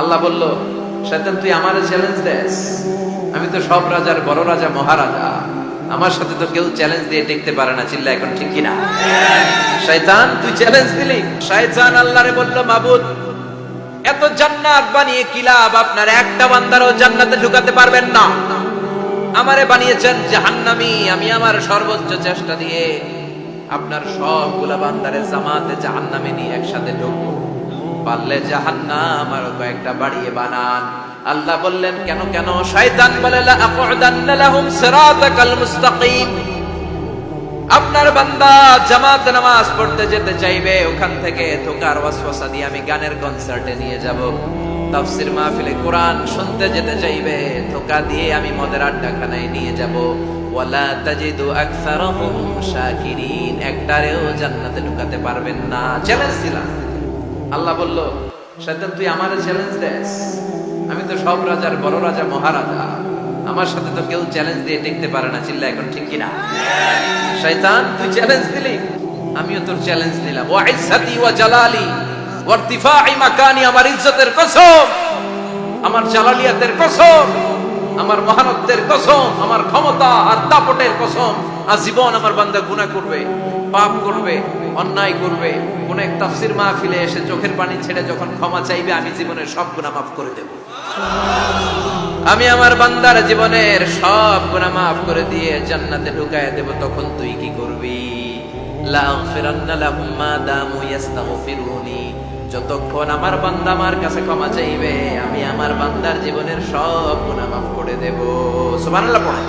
আল্লাহ বলল, শয়তান তুই আমারে চ্যালেঞ্জ দেস, আমি তো সব রাজার বড় রাজা মহারাজা, আমার সাথে তো কেউ চ্যালেঞ্জ দিয়ে টিকতে পারে না। চিল্লা এখন ঠিক কিনা? শয়তান তুই চ্যালেঞ্জ দিলি। শয়তান আল্লাহরে বলল, মাবুদ এত জান্নাত বানিয়ে কি লাভ, আপনার একটা বান্দারও জান্নাতে ঢুকাতে পারবেন না। আমারে বানিয়েছেন জাহান্নামী, আমি আমার সর্বোচ্চ চেষ্টা দিয়ে আপনার সবগুলা বান্দারে জামাতে জাহান্নামে নিয়ে একসাথে ঢুকবো, পারলে জাহান্নাম আরো কয়েকটা বাড়িয়ে বানান। আল্লাহ বললেন, কেন কেন? শয়তান বলে, লা আকুদান্না লাহুম সিরাতাকাল মুস্তাকিম। আপনার বান্দা জামাতে নামাজ পড়তে যেতে চাইবে, ওখান থেকে ধোকার ওয়াসওয়াসা দিয়ে আমি গানের কনসার্টে নিয়ে যাব। তাফসীর মাহফিলে কোরআন শুনতে যেতে চাইবে, ধোকা দিয়ে আমি মদের আড্ডাখানায় নিয়ে যাব। ওয়ালা তাজিদু আকসারাহুম শাকিরিন, একটারেও জান্নাতে ঢুকাতে পারবেন না। চ্যালেঞ্জ দিলাম। আল্লাহ বলল, শয়তান তুই আমারে চ্যালেঞ্জ দেস, আমি তো সব রাজার বড় রাজা মহারাজা, আমার সাথে তো কেউ চ্যালেঞ্জ দিয়ে টিকতে পারে না। চিল্লা এখন ঠিক কিনা? শয়তান তুই চ্যালেঞ্জ দিলি, আমিও তোর চ্যালেঞ্জ দিলাম। ওয়া ইজ্জতি ওয়া জালালি ওয়া ইরতিফাই মাকানি, আমার ইজ্জতের কসম, আমার জালালিয়াতের কসম, আমার মহানত্বের কসম, আমার ক্ষমতা আর দাপটের কসম, আজীবন আমার বান্দা গুনাহ করবে, পাপ করবে, অন্যায় করবে, কোন এক তাফসীর মাহফিলে এসে চোখের পানি ছেড়ে যখন ক্ষমা চাইবে, আমি জীবনের সব গুনাহ মাফ করে দেব। আমি আমার বান্দার জীবনের সব গুনাহ মাফ করে দিয়ে জান্নাতে ঢুকায় দেব। তখন তুই কি করবি? লা আগফিরান্না লাহুম মা দামু ইস্তাগফিরুনি, যতক্ষণ আমার বান্দা আমার কাছে ক্ষমা চাইবে, আমি আমার বান্দার জীবনের সব গুনাহ মাফ করে দেব। সুবহানাল্লাহ পড়ে।